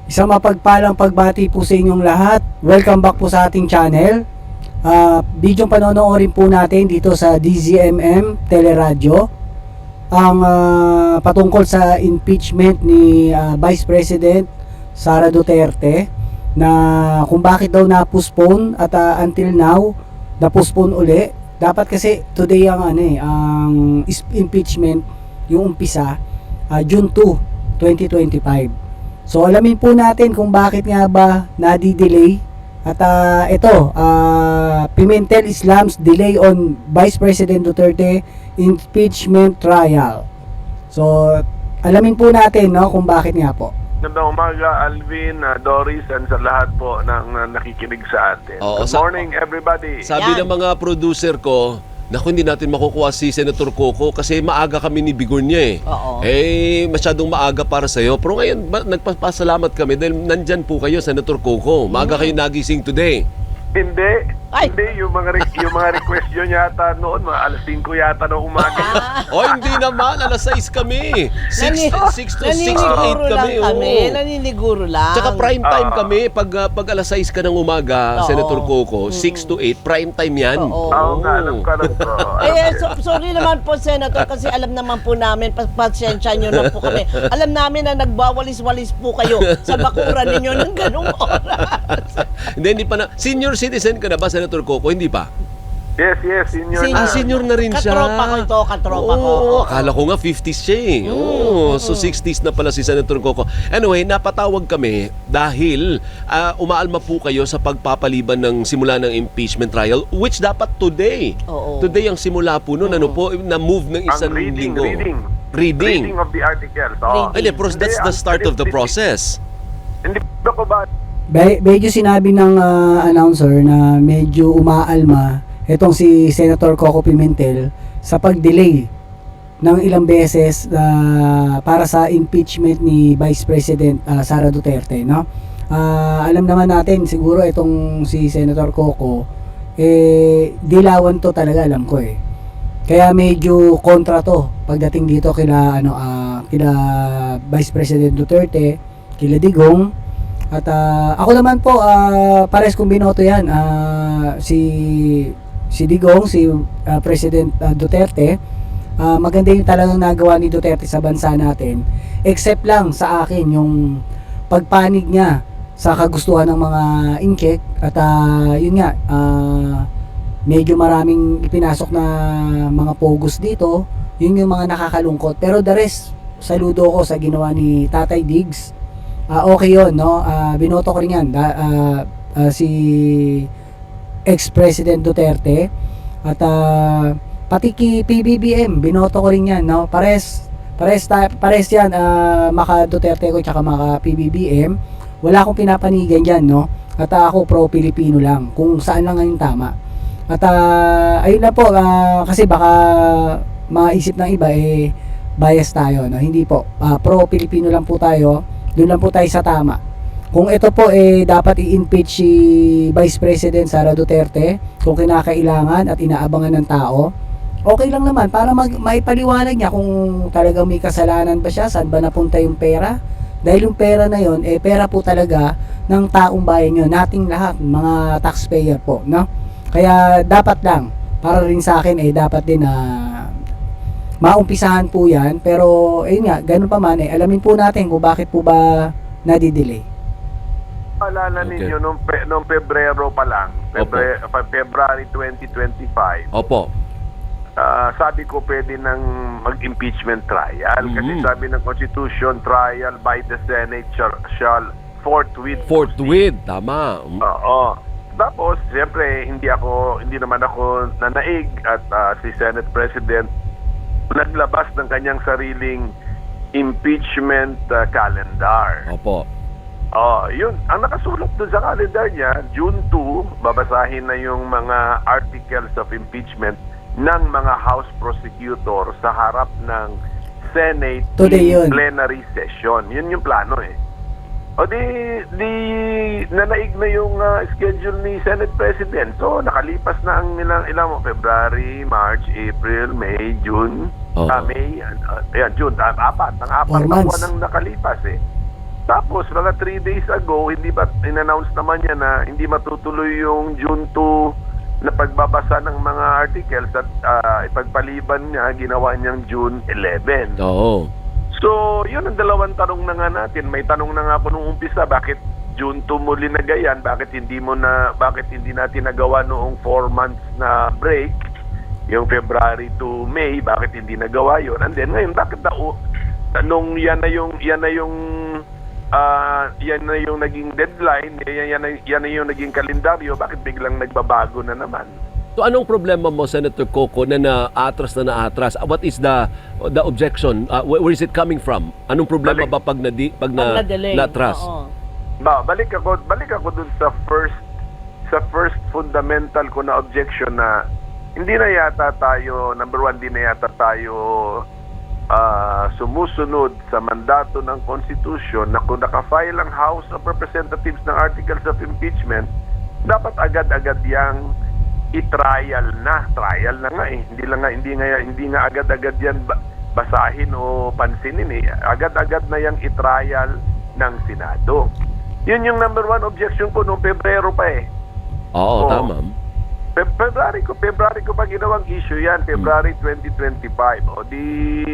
Isang mapagpalang pagbati po sa inyong lahat. Welcome back po sa ating channel. Bidyong panonoodin po natin dito sa DZMM Teleradyo ang patungkol sa impeachment ni Vice President Sara Duterte, na kung bakit daw na-postpone at until now na-postpone uli. Dapat kasi today ang ang impeachment, yung umpisa June 2, 2025. So alamin po natin kung bakit nga ba nadi-delay. At ito, Pimentel Islam's delay on Vice President Duterte impeachment trial. So alamin po natin, no, kung bakit nga po. Magandang umaga, Alvin, Doris, and sa lahat po ng nakikinig sa atin. Oo, Good morning, everybody. Sabi Yan. ng mga producer ko, naku, hindi natin makukuha si Senator Coco kasi maaga kami ni Bigornia eh. Oo. Masyadong maaga para sa'yo. Pero ngayon, nagpapasalamat kami dahil nandyan po kayo, Senator Coco. Maaga kayo nagising today. Hindi. Ay. Hindi, yung mga request yun yata noon, mga alas 5 yata ng umaga. O hindi naman, alas 6 kami. 6 to 8 Naniniguro lang kami. kami. Oo. Naniniguro lang. Tsaka prime time kami. Pag alas 6 ka ng umaga, Oo. Senator Coco, 6 to 8, prime time yan. Oo. Oo nga, alam ko. Sorry naman po, Senator, kasi alam naman po namin, pasensya nyo na po kami. Alam namin na nagbawalis-walis po kayo sa bakuran ninyo ng ganung oras. Hindi pa na. Senior citizen ka na ba, Senator Coco? Hindi pa. Yes, senior Senior. na. Senior na rin siya. Katropa ko ito, katropa ko. Oo, akala ko nga 50s siya eh. Oo, so 60s na pala si Senator Coco. Anyway, napatawag kami dahil umaalma po kayo sa pagpapaliban ng simula ng impeachment trial, which dapat today. Oo. Today ang simula po nun, ano po, na-move ng Ang isang reading. linggo. Reading. Of the articles. Hindi, pero that's the start of the process. Hindi ko ba? Medyo sinabi ng announcer na medyo umaalma itong si Senator Coco Pimentel sa pag-delay ng ilang beses para sa impeachment ni Vice President Sara Duterte, no? Alam naman natin siguro itong si Senator Coco, dilawan to talaga, alam ko eh. Kaya medyo kontra to pagdating dito kila kila Vice President Duterte, kila Digong. At ako naman po, pares kong binoto yan. Si Digong, si President Duterte, maganda yung talagang nagawa ni Duterte sa bansa natin. Except lang sa akin yung pagpanig niya sa kagustuhan ng mga incheck. At yun nga, medyo maraming ipinasok na mga pogos dito. Yun yung mga nakakalungkot. Pero the rest, saludo ko sa ginawa ni Tatay Diggs. Okay yun, no? Binoto ko rin yan. Si ex-President Duterte. At pati ki PBBM, binoto ko rin yan, no? Pares yan, maka Duterte ko tsaka maka PBBM. Wala akong pinapanigan dyan, no? At ako pro-Pilipino lang, kung saan lang yung tama. At ayun na po, kasi baka maisip ng iba, bias tayo, no? Hindi po, pro-Pilipino lang po tayo. Doon lang po tayo sa tama. Kung ito po dapat i-impeach si Vice President Sara Duterte kung kinakailangan at inaabangan ng tao, okay lang naman para maipaliwanag niya kung talagang may kasalanan ba siya, saan ba napunta yung pera. Dahil yung pera na yon, pera po talaga ng taong bayan yun, nating lahat, mga taxpayer po, no? Kaya dapat lang, para rin sa akin dapat din na maumpisahan po yan. Pero ayun nga, ganun pa man, alamin po natin kung bakit po ba nadidelay. Alala Okay. ninyo, nung Pebrero pa lang, February 2025, Opo. sabi ko pwede nang mag-impeachment trial. Kasi sabi ng Constitution, trial by the Senate shall forthwith. Forthwith, tama. Oo. Tapos, siyempre, hindi naman ako nanaig at si Senate President naglabas ng kanyang sariling impeachment calendar. Opo. Yun. Ang nakasulat doon sa calendar niya, June 2, babasahin na yung mga articles of impeachment ng mga House prosecutor sa harap ng Senate Today yun. plenary session. Yun yung plano eh. O di nanaig na yung schedule ni Senate President. So nakalipas na ang ilang February, March, April, May, June, Oo. May, June, apat. Ang apat 4 na months. buwan ang nakalipas eh. Tapos, mga 3 days ago, hindi ba in-announce naman niya na hindi matutuloy yung June 2 na pagbabasa ng mga articles at ipagpaliban niya, ginawa niyang June 11. Oo. So, yun ang dalawang tanong na nga natin. May tanong na nga po nung umpisa, bakit June 2 muli na gayan? Bakit hindi natin nagawa noong 4 months na break, yung February to May, bakit hindi nagawa yun? And then ngayon, bakit nung yan na yung naging deadline, yan na yung naging kalendaryo, bakit biglang nagbabago na naman? So anong problema mo, Senator Coco, na naatras? What is the objection? Where is it coming from? Anong problema ba pag na-delay? na-atras? Oo. Balik ako dun sa first fundamental ko na objection na hindi na yata tayo, number one, hindi na yata tayo sumusunod sa mandato ng Constitution na kung nakafile ang House of Representatives ng Articles of Impeachment, dapat agad-agad yang i-trial na. Trial na nga eh. Hindi nga agad-agad yan basahin o pansinin eh. Agad-agad na yang i-trial ng Senado. Yun yung number one objection ko noong Pebrero pa eh. Oo, tama. February ko pa ginawang issue yan, February 2025. O di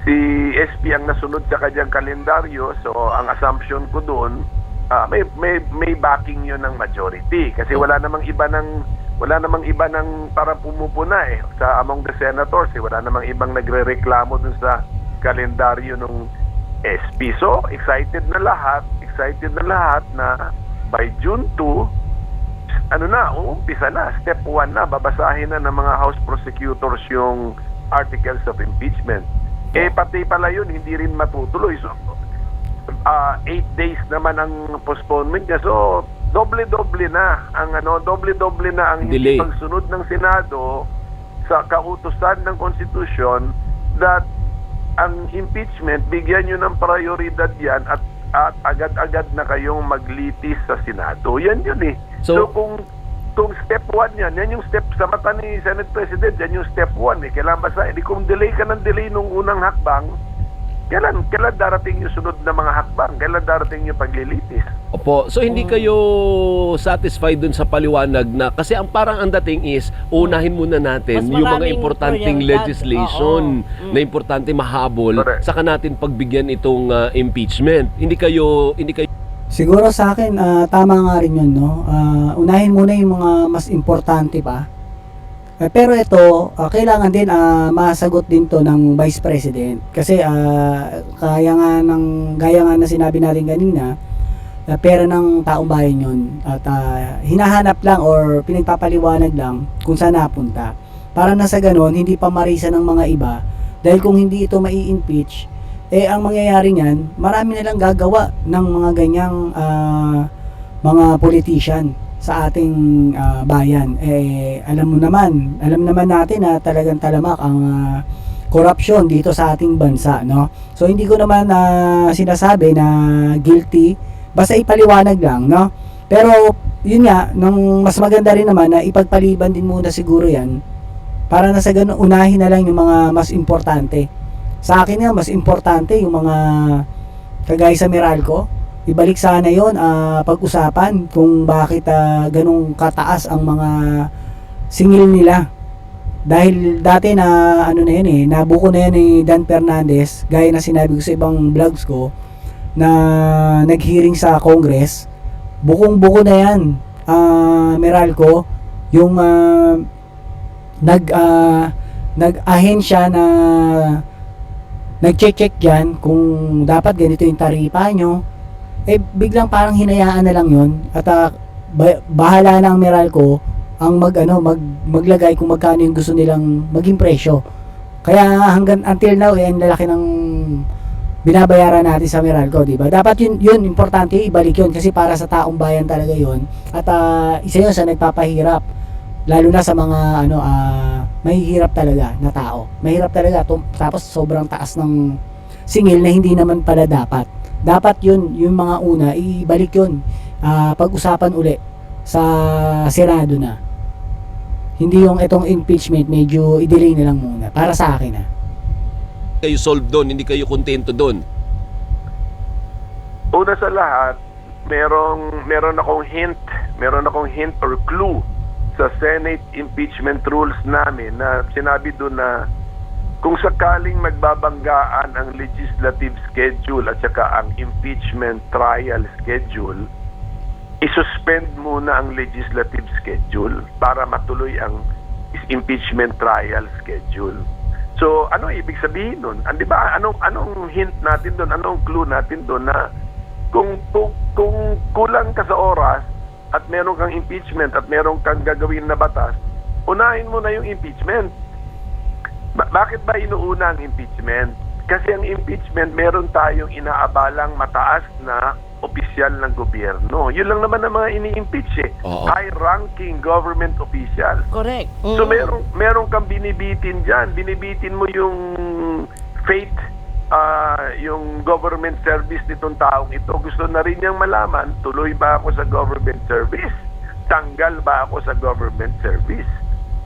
si SP ang nasunod sa kanyang kalendaryo, so ang assumption ko doon, may backing yun ng majority kasi wala namang iba ng para pumupuna eh sa among the senators, wala namang ibang nagrereklamo dun sa kalendaryo ng SP. So excited na lahat na by June 2 umpisa na, step 1 na, babasahin na ng mga House prosecutors yung articles of impeachment. Pati pala yun, hindi rin matutuloy. So, 8 days naman ang postponement niya. So, doble-doble na ang hindi delay. pagsunod ng Senado sa kautusan ng Constitution that ang impeachment, bigyan nyo ng prioridad yan at agad-agad na kayong maglitis sa Senado. Yan yun eh. So kung step 1 yan yung step sa mata ni Senate President, yan yung step 1 eh. Kailan ba kung delay ka ng delay nung unang hakbang, kailan darating yung sunod na mga hakbang? Kailan darating yung paglilitis? Opo. So hindi kayo satisfied dun sa paliwanag na kasi ang parang ang dating is unahin muna natin Mas yung mga maraming importanteng prioridad. legislation na importante mahabol, Correct. saka natin pagbigyan itong impeachment. Hindi kayo Siguro sa akin, tama nga rin yun, no? Unahin muna yung mga mas importante pa. Pero ito, kailangan din masagot din to ng Vice President. Kasi gaya nga na sinabi natin kanina, pera ng taong bayan yun. At hinahanap lang or pinagpapaliwanag lang kung saan napunta. Para na sa ganon, hindi pa marisa ng mga iba. Dahil kung hindi ito mai-impeach, ang mangyayari niyan, marami nilang gagawa ng mga ganyang mga politician sa ating bayan. Alam naman natin na talagang talamak ang korupsyon dito sa ating bansa, no? So hindi ko naman sinasabi na guilty, basta ipaliwanag lang, no? Pero yun nga, mas maganda rin naman na ipagpaliban din muna siguro yan para na sa ganun unahin na lang yung mga mas importante. Sa akin nga, mas importante yung mga kagaya sa Meralco. Ibalik sana yon, pag-usapan kung bakit ganong kataas ang mga singil nila. Dahil dati na nabuko na yan ni Dan Fernandez, gaya na sinabi ko sa ibang vlogs ko, na nag-hearing sa Congress, bukong-buko na yan, Meralco, yung nag-ahensya na nag-check dyan kung dapat ganito yung taripa nyo, biglang parang hinayaan na lang yun at bahala na ang Meralco ang maglagay kung magkano yung gusto nilang maging presyo. Kaya hanggang until now ang lalaki ng binabayaran natin sa Meralco, di ba? Dapat yun importante ibalik yun kasi para sa taong bayan talaga yun at isa yun sa nagpapahirap lalo na sa mga mahihirap talaga na tao. Mahirap talaga tapos sobrang taas ng singil na hindi naman pala dapat. Dapat yun, yung mga una, ibalik yun. Pag-usapan uli sa Senado na. Hindi yung itong impeachment, medyo i-delay na lang muna. Para sa akin kayo solve doon, hindi kayo kontento doon. Una sa lahat, meron akong hint or clue sa Senate impeachment rules namin na sinabi doon na kung sakaling magbabanggaan ang legislative schedule at saka ang impeachment trial schedule, isuspend muna ang legislative schedule para matuloy ang impeachment trial schedule. So, ano ibig sabihin nun? Di ba, anong hint natin doon? Anong clue natin doon na kung kulang ka sa oras at meron kang impeachment at meron kang gagawin na batas, unahin mo na yung impeachment. Bakit ba inuuna ang impeachment? Kasi ang impeachment, meron tayong inaabalang mataas na opisyal ng gobyerno. Yun lang naman ang mga ini-impeach eh. Oo. High-ranking government officials. Correct. So meron kang binibitin dyan. Binibitin mo yung faith, yung government service nitong taong ito. Gusto na rin niyang malaman, tuloy ba ako sa government service? Tanggal ba ako sa government service?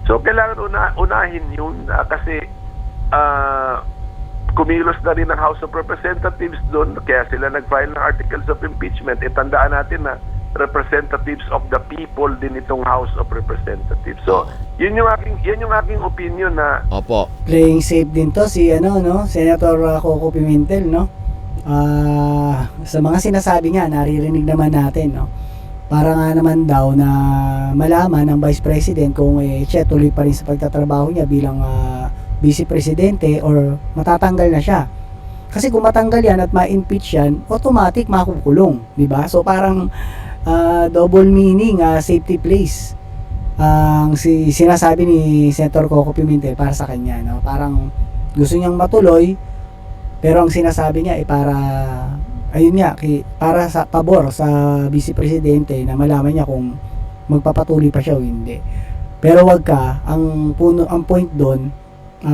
So kailangan unahin yun kasi kumilos na rin ang House of Representatives doon, kaya sila nag-file ng articles of impeachment. Tandaan natin na representatives of the people din itong House of Representatives. So, yan yung aking opinion na Opo. Playing safe din to si Senator Coco Pimentel, no? Sa mga sinasabi niya, naririnig naman natin, no? Para nga naman daw na malaman ng Vice President kung siya tuloy pa rin sa pagtatrabaho niya bilang Vice Presidente or matatanggal na siya. Kasi kung matanggal yan at ma-impeach yan, automatic makukulong, di ba? So parang double meaning, safety place ang sinasabi ni Senator Coco Pimentel para sa kanya, no? Parang gusto niyang matuloy, pero ang sinasabi niya ay para sa pabor sa Vice Presidente na malaman niya kung magpapatuloy pa siya o hindi. Pero wag ka, ang point doon,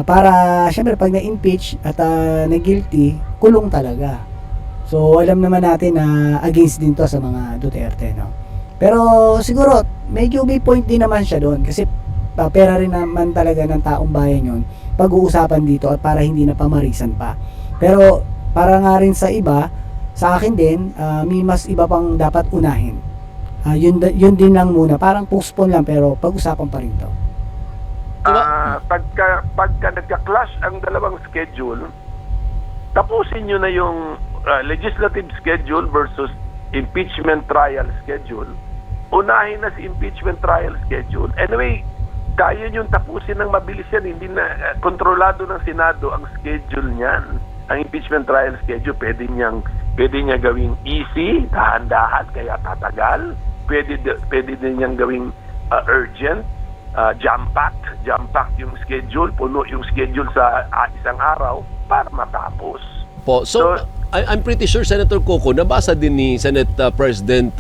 para syempre pag na-impeach at na-guilty, kulong talaga. So alam naman natin na against din to sa mga Duterte, no? Pero siguro medyo may point din naman siya doon kasi pera rin naman talaga ng taong bayan yun pag-uusapan dito at para hindi na pamarisan pa. Pero para nga rin sa iba, sa akin din, may mas iba pang dapat unahin. Yun din lang muna, parang postpone lang pero pag-usapan pa rin to. pagka nagka-clash ang dalawang schedule, tapusin nyo na yung legislative schedule versus impeachment trial schedule. Unahin na si impeachment trial schedule. Anyway, kaya nyo tapusin ng mabilis yan. Hindi na kontrolado ng Senado ang schedule niyan. Ang impeachment trial schedule, pwede niya gawing easy, dahan-dahan, kaya tatagal. Pwede din niyang gawing urgent, jam-packed yung schedule, puno yung schedule sa isang araw para matapos. So I'm pretty sure, Senator Coco, nabasa din ni Senate President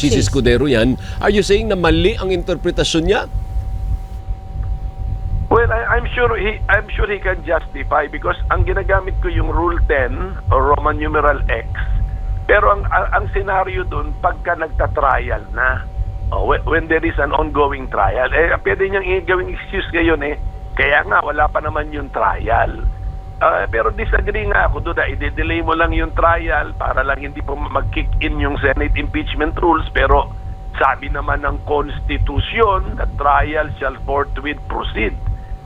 Chis Escudero yan. Are you saying na mali ang interpretasyon niya? Well, I'm sure he can justify because ang ginagamit ko yung Rule 10 or Roman numeral X. Pero ang scenario doon pagka nagta-trial na, when there is an ongoing trial, pwede niyang gawing excuse ngayon kaya nga wala pa naman yung trial. Pero disagree nga ako doon na i-delay mo lang yung trial para lang hindi po mag-kick in yung Senate impeachment rules, pero sabi naman ng Constitution, the trial shall forthwith proceed.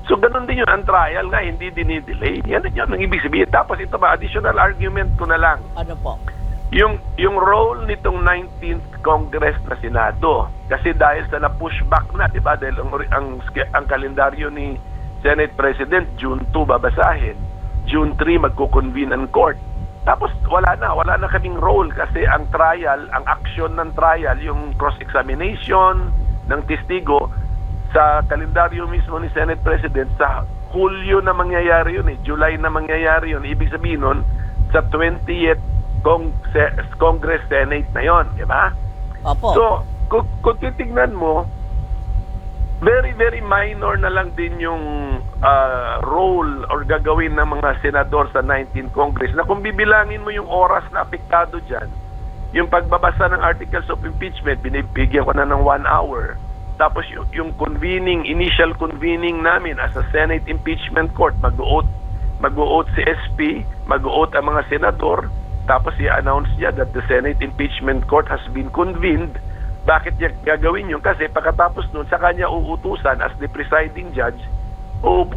So ganun din yun, ang trial nga hindi dinidelay. Yan ang ibig sabihin. Tapos ito ba, additional argument ko na lang. Ano po? Yung role nitong 19th Congress na Senado, kasi dahil sa na-pushback na, di ba, dahil ang kalendaryo ni Senate President, June 2 babasahin, June 3 magko-convene ang court. Tapos wala na kaming role kasi ang trial, ang action ng trial, yung cross-examination ng testigo, sa kalendaryo mismo ni Senate President, sa Hulyo na mangyayari yun July na mangyayari yun. Ibig sabihin nun, sa 20th Congress Senate na yon, di ba? Opo. So, kung titignan mo, very, very minor na lang din yung role or gagawin ng mga senador sa 19th Congress na kung bibilangin mo yung oras na apektado dyan, yung pagbabasa ng articles of impeachment, binibigyan ko na ng 1 hour. Tapos yung initial convening namin as a Senate Impeachment Court, mag-vote si SP, mag-vote ang mga senador, tapos i-announce niya that the Senate Impeachment Court has been convened. Bakit niya gagawin yun? Kasi pagkatapos nun, sa kanya uutusan as the presiding judge o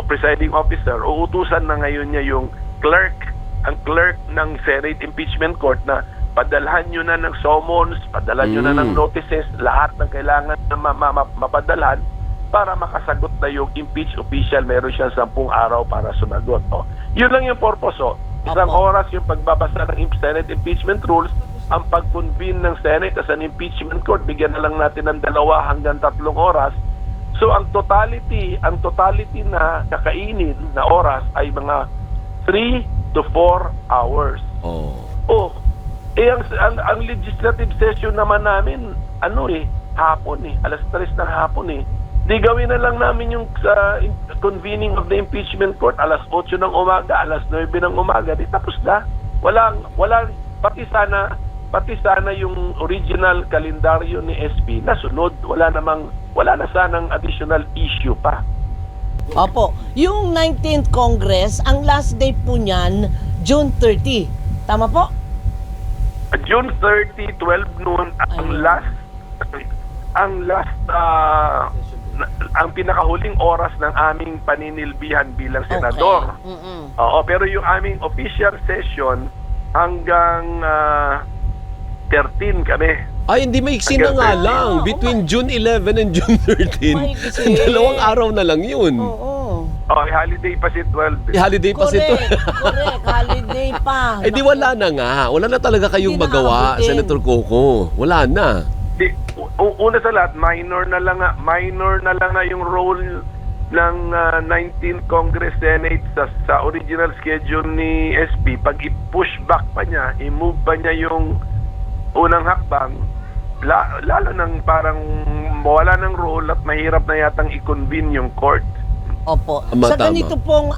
presiding officer, uutusan na ngayon niya yung ang clerk ng Senate Impeachment Court na padalhan nyo na ng summons, padalhan nyo na ng notices, lahat ng kailangan na mapadalhan para makasagot na yung impeach official. Meron siyang 10 araw para sumagot. Yun lang yung purpose. Isang oras yung pagbabasa ng Senate Impeachment Rules, ang pag-convene ng Senate as an impeachment court, bigyan na lang natin ng 2 hanggang 3 oras. So ang totality na kakainin na oras ay mga 3 to 4 hours. Ang legislative session naman namin, hapon alas 3 ng hapon Di gawin na lang namin yung convening of the impeachment court alas 8 ng umaga, alas 9 ng umaga, di tapos na. Walang pati sana yung original kalendaryo ni SP nasunod. Wala na sanang additional issue pa. Opo. Yung 19th Congress, ang last day po niyan, June 30. Tama po? June 30, 12 noon, ang pinakahuling oras ng aming paninilbihan bilang senador. Oo, pero yung aming official session hanggang 13 kami. Ay, hindi maiksi na nga lang. Between June 11 and June 13. 2 araw na lang yun. Holiday pa si 12. Holiday pa si Correct. Holiday pa. Eh di wala na nga. Wala na talaga kayong Hindi magawa, nakakabutin. Senator Coco. Wala na. Una sa lahat, minor na lang na yung role ng 19th Congress Senate sa original schedule ni SP. Pag i-push back pa niya, i-move pa niya yung unang hakbang, lalo nang parang wala ng role at mahirap na yatang i-convene yung court. Opo. Tama, Sa tama. ganito pong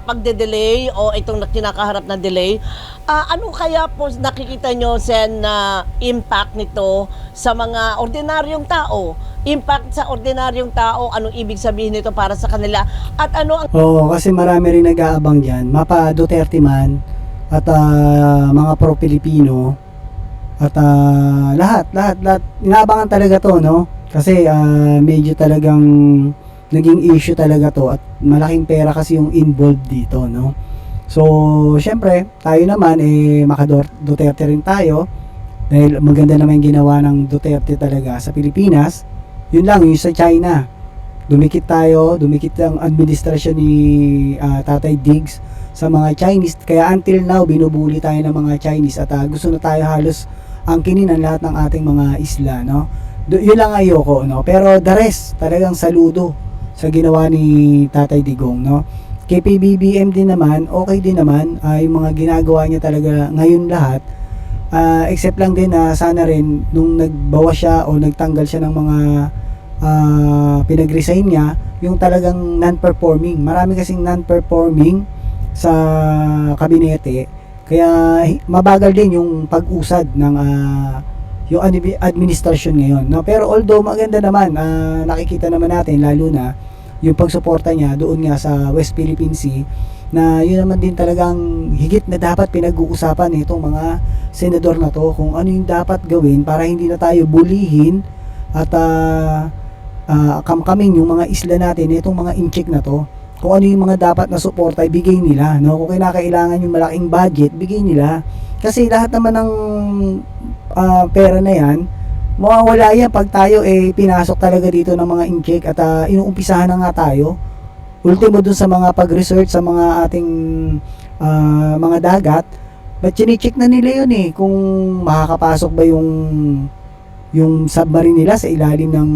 pagde-delay o itong kinakaharap na delay, ano kaya po nakikita nyo, Sen, na impact nito sa mga ordinaryong tao? Impact sa ordinaryong tao, anong ibig sabihin nito para sa kanila? At ano ang... Oo, kasi marami rin nag-aabang dyan. Mapa Duterte man at mga pro-Pilipino at lahat. Inaabangan talaga to, no? Kasi medyo talagang naging issue talaga to at malaking pera kasi yung involved dito, no? So, syempre, tayo naman maka-Duterte rin tayo dahil maganda naman yung ginawa ng Duterte talaga sa Pilipinas. Yun lang, yung sa China. Dumikit ang administrasyon ni Tatay Diggs sa mga Chinese. Kaya until now, binubuli tayo ng mga Chinese at gusto na tayo halos angkinin ang lahat ng ating mga isla, no? Yun lang ayoko, no? Pero the rest, talagang saludo sa ginawa ni Tatay Digong, no? Kay PBBM din naman, okay din naman yung mga ginagawa niya talaga ngayon lahat. Except lang din na sana rin nung nagbawa siya o nagtanggal siya ng mga pinag-resign niya, yung talagang non-performing. Marami kasing non-performing sa kabinete. Kaya mabagal din yung pag-usad ng yung administrasyon ngayon, no? Pero although maganda naman, nakikita naman natin lalo na yung pagsuporta niya doon nga sa West Philippine Sea, na yun naman din talagang higit na dapat pinag-uusapan itong mga senador na to kung ano yung dapat gawin para hindi na tayo bulihin at kamkaming yung mga isla natin, itong mga inchik na to, kung ano yung mga dapat na suporta ibigay nila, no? Kung kinakailangan yung malaking budget, bigay nila, kasi lahat naman ng pera na yan mawawala yan pag tayo pinasok talaga dito ng mga incheck at inuumpisahan na nga tayo. Ultimo dun sa mga pag-research sa mga ating mga dagat, but chine-check na nila yun kung makakapasok ba yung submarine nila sa ilalim ng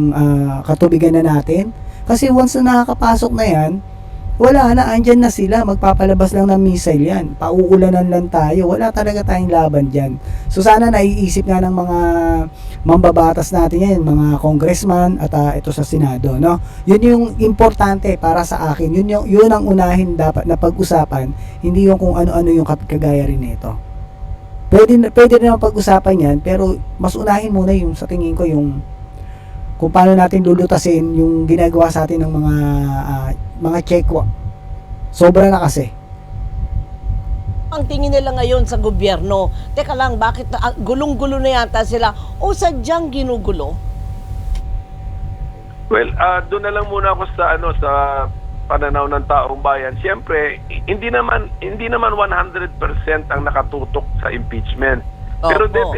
katubigan na natin. Kasi once na nakakapasok na yan, wala na, andyan na sila, magpapalabas lang ng missile yan, pauulanan lang tayo, wala talaga tayong laban dyan. So sana naiisip nga ng mga mambabatas natin yan, mga congressman at ito sa Senado, no? Yun yung importante para sa akin, yun ang unahin dapat na pag-usapan, hindi yung kung ano-ano yung kagaya rin nito. Pwede naman pag-usapan yan, pero mas unahin muna yung sa tingin ko yung kung paano natin lulutasin yung ginagawa sa atin ng mga check. Sobra na kasi. ang tingin nila ngayon sa gobyerno? Teka lang, bakit gulong-gulo na yata sila o sadyang ginugulo? Well, doon na lang muna ako sa sa pananaw ng taong bayan. Siyempre, hindi naman 100% ang nakatutok sa impeachment. Pero Opo.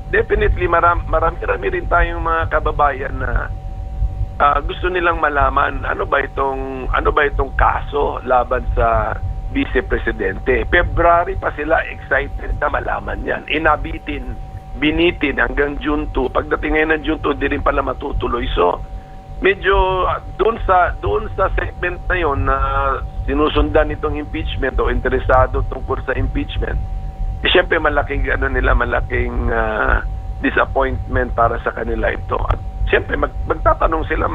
definitely marami rin tayong mga kababayan na gusto nilang malaman ano ba itong kaso laban sa Vice Presidente. February pa sila excited na malaman 'yan. Binitin hanggang June 2. Pagdating ngayon ng June 2, di rin pala matutuloy. So, medyo doon sa segment na 'yon na sinusundan itong impeachment o interesado tungkol sa impeachment. Siyempre malaking disappointment para sa kanila ito. At siyempre magtatanong sila,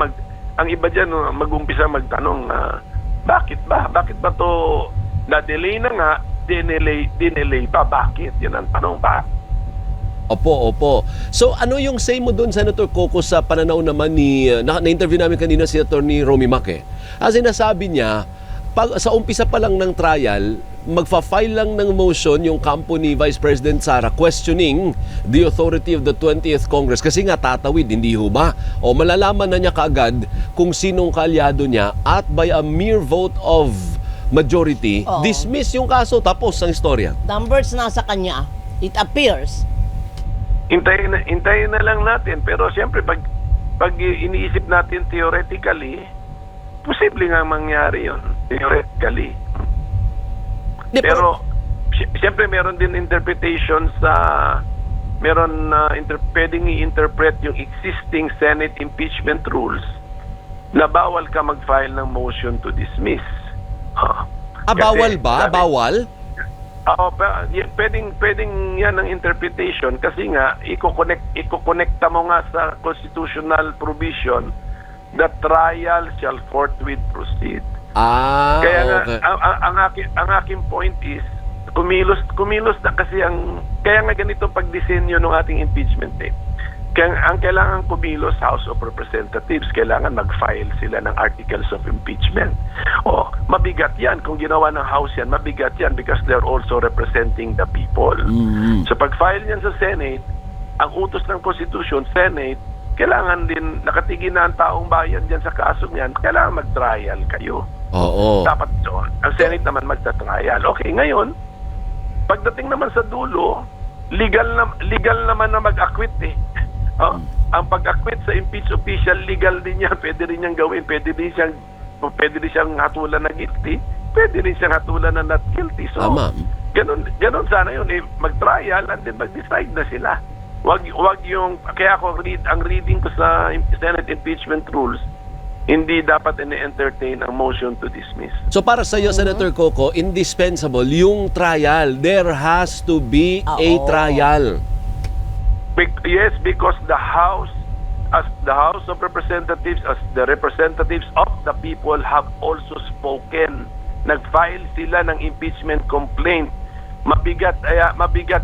ang iba diyan mag-umpisa magtanong, bakit ba to na-delay na nga, dinelay pa, bakit? Yan ang tanong ba? Opo. So ano yung say mo doon, Senator Coco, sa pananaw naman na-interview namin kanina si Attorney Romy Mac As sinasabi niya, sa umpisa pa lang ng trial, magfa-file lang ng motion yung kampo ni Vice President Sara questioning the authority of the 20th Congress kasi nga tatawid, hindi ho ba? O malalaman na niya kaagad kung sinong kaalyado niya at by a mere vote of majority, Oo. dismiss yung kaso, tapos ang istorya. Numbers nasa kanya, it appears. Hintayin na lang natin. Pero siyempre, pag iniisip natin theoretically, posible nga mangyari yun. Theoretically. Pero siyempre meron din interpretation pwedeng i-interpret yung existing Senate impeachment rules na bawal ka mag-file ng motion to dismiss. Bawal ba? Bawal? Pwedeng yan ang interpretation kasi nga iko-connecta mo nga sa constitutional provision, the trial shall forthwith proceed. Kaya nga, okay. ang aking point is, kumilos na kasi kaya nga ganito pagdisenyo ng ating impeachment Kaya ang kailangan kumilos House of Representatives, kailangan mag-file sila ng articles of impeachment. Mabigat yan. Kung ginawa ng House yan, mabigat yan because they're also representing the people. Mm-hmm. So pag-file yan sa Senate, ang utos ng Constitution, Senate, kailangan din nakatigin na ang taong bayan dyan sa kasong yan, kailangan mag-trial kayo. Oo. Dapat doon. Ang Senate naman magta-trial. Okay, ngayon, pagdating naman sa dulo, legal naman na mag-acquit Ang pag-acquit sa impeach official, legal din yan. Pwede rin niyang gawin. Pwede din siyang hatulan na guilty. Pwede rin siyang hatulan na not guilty. So, Tama. ganun sana yun. Mag-trial and then mag-decide na sila. Wag yung, kaya ang reading ko sa Senate impeachment rules, hindi dapat ini-entertain ang motion to dismiss. So para sa iyo, Senator Coco, indispensable yung trial. There has to be a trial. Yes, because the House of Representatives, as the representatives of the people have also spoken. Nag-file sila ng impeachment complaint. Mabigat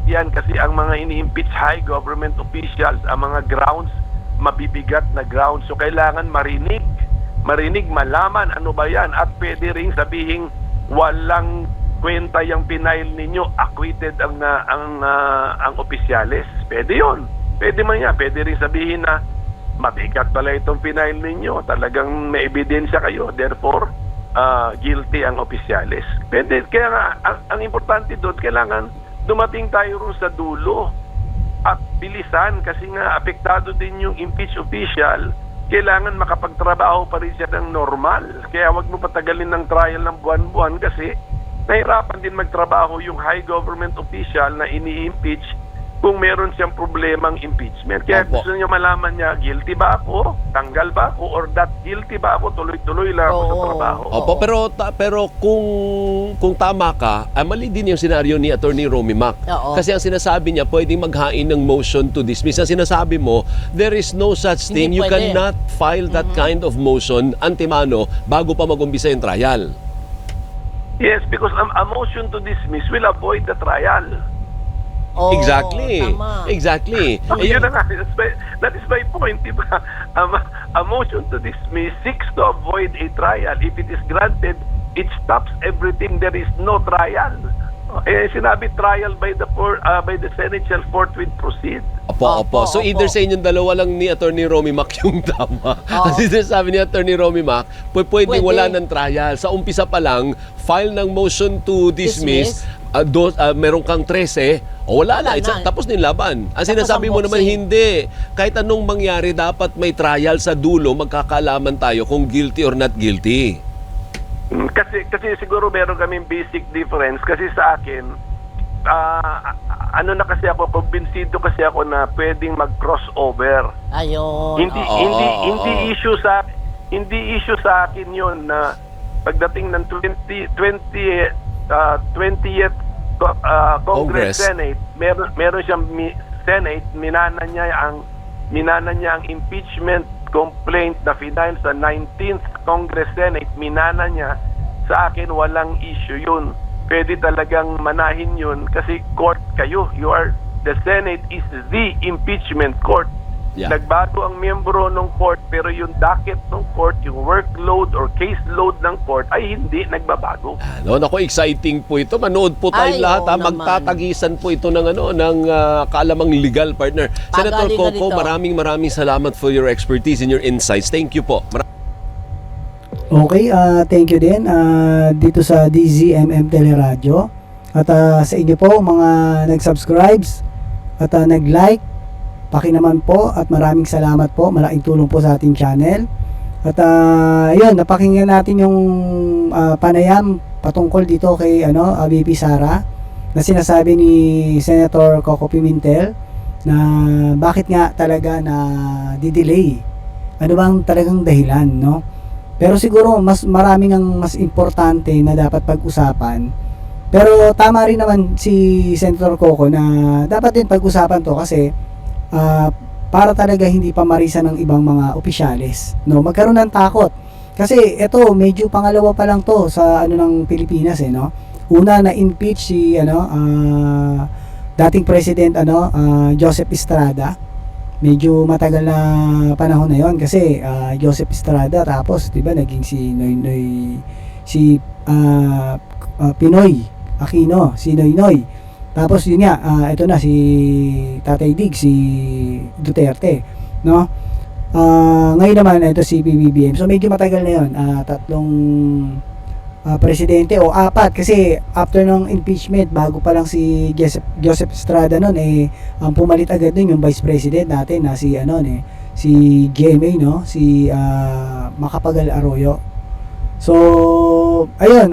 yan kasi ang mga ini-impeach high government officials, ang mga grounds, mabibigat na grounds. So kailangan marinig, malaman ano ba yan, at pwede ring sabihin walang kwenta yung pinail ninyo, acquitted ang opisyales. Pwede yun. Pwede man yan. Pwede rin sabihin na mabigat pala itong pinail ninyo, talagang may ebidensya kayo, therefore guilty ang opisyales. Pwede. Kaya nga, ang importante doon, kailangan dumating tayo rin sa dulo at bilisan kasi nga apektado din yung impeach official. Kailangan makapagtrabaho pa rin siya ng normal. Kaya wag mo patagalin ng trial ng buwan-buwan kasi nahirapan din magtrabaho yung high government official na ini-impeach kung meron siyang problemang impeachment. Kaya Opo. gusto niya malaman niya, guilty ba ako? Tanggal ba ako? Or that guilty ba ako? Tuloy-tuloy lang ako sa trabaho. Opo, pero kung tama ka, mali din yung senaryo ni Attorney Romy Mac. Oo. Kasi ang sinasabi niya, pwedeng maghain ng motion to dismiss. Ang sinasabi mo, there is no such thing. Hindi You pwede. cannot file that kind of motion antemano bago pa mag-umpisa yung trial. Yes, because a motion to dismiss will avoid the trial. Exactly. Tama. Exactly. Yun na nga. That is my point. Diba? A motion to dismiss seeks to avoid a trial. If it is granted, it stops everything. There is no trial. Sinabi trial by the Senate shall forthwith proceed. Opo. So either sa inyong dalawa lang ni Attorney Romy Mac yung tama. Kasi sabi ni Attorney Romy Mac, pwede wala ng trial. Sa umpisa pa lang, file ng motion to dismiss, meron kang 13, wala na. Tapos na yung laban. Ang sinasabi mo naman, hindi. Kahit anong mangyari, dapat may trial sa dulo, magkakaalaman tayo kung guilty or not guilty. Kasi siguro meron kaming basic difference. Kasi sa akin, na kasi ako, kumbinsido kasi ako na pwedeng mag-crossover. Ayun. Hindi issue sa akin 'yon na pagdating ng 20th Congress Senate, meron siyang Senate, minana niya ang impeachment complaint na final sa 19th Congress Senate, minana niya. Sa akin walang issue 'yun. Pwede talagang manahin 'yun kasi court kayo. The Senate is the impeachment court. Yeah. Nagbago ang miyembro ng court pero yung docket ng court, yung workload or caseload ng court ay hindi nagbabago. Naku, exciting po ito. Manood po tayong lahat. Magtatagisan po ito ng kaalamang legal, partner. Senator Coco, maraming salamat for your expertise and your insights. Thank you po. Okay, thank you din dito sa DZMM Teleradyo. At sa inyo po, mga nag-subscribes at nag-like, naman po at maraming salamat po. Malaking tulong po sa ating channel. At yun, napakinggan natin yung panayam patungkol dito kay VP Sara na sinasabi ni Senator Coco Pimentel na bakit nga talaga na didelay. Ano bang talagang dahilan, no? Pero siguro maraming ang mas importante na dapat pag-usapan. Pero tama rin naman si Senator Coco na dapat din pag-usapan to kasi para talaga hindi pa marisa ng ibang mga opisyales, no? Magkaroon ng takot. Kasi ito, medyo pangalawa pa lang to sa ng Pilipinas no. Una na impeach si dating president Joseph Estrada. Medyo matagal na panahon na 'yon kasi Joseph Estrada tapos 'di ba naging si Pinoy Aquino, si Noynoy. Tapos yun nga, ito na si Tatay Dig, si Duterte, no? Ngayon naman ito si PBBM. So medyo matagal na 'yon, tatlong presidente o apat kasi after ng impeachment bago pa lang si Joseph Estrada noon ang pumalit agad din yung vice president natin na si si GMA, no? Si Macapagal Arroyo. So ayun,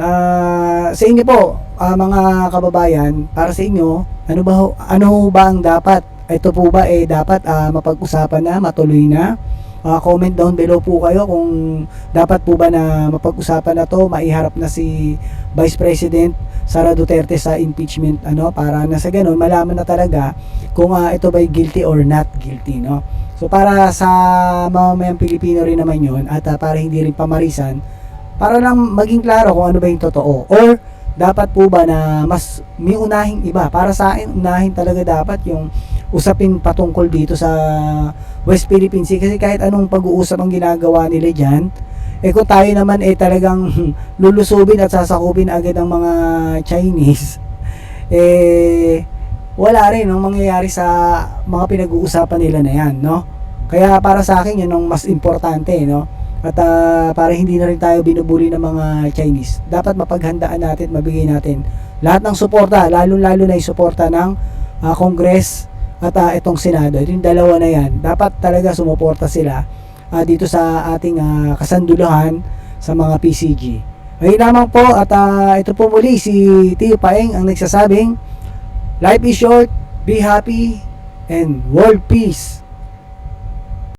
sa inyo po mga kababayan, para sa inyo, ano ba ang dapat? Ito po ba dapat mapag-usapan na, matuloy na? Comment down below po kayo kung dapat po ba na mapag-usapan na to, maiharap na si Vice President Sara Duterte sa impeachment para na sa ganun malaman na talaga kung ito ba guilty or not guilty, no? So para sa mamamayang Pilipino rin naman yun at para hindi rin pamarisan, para lang maging klaro kung ano ba yung totoo, or dapat po ba na mas may unahing iba. Para sa akin, unahin talaga dapat yung usapin patungkol dito sa West Philippine Sea kasi kahit anong pag-uusap ang ginagawa nila dyan, kung tayo naman talagang lulusubin at sasakupin agad ang mga Chinese, wala rin ang mangyayari sa mga pinag-uusapan nila na yan, no? Kaya para sa akin yun ang mas importante, no? At para hindi na rin tayo binubuli ng mga Chinese, dapat mapaghandaan natin, mabigay natin lahat ng suporta, lalo-lalo na yung suporta ng Congress at itong Senado. Yung dalawa na yan, dapat talaga sumuporta sila dito sa ating kasanduluhan sa mga PCG. Ayun naman po, at ito po muli si Tio Paeng ang nagsasabing, life is short, be happy, and world peace.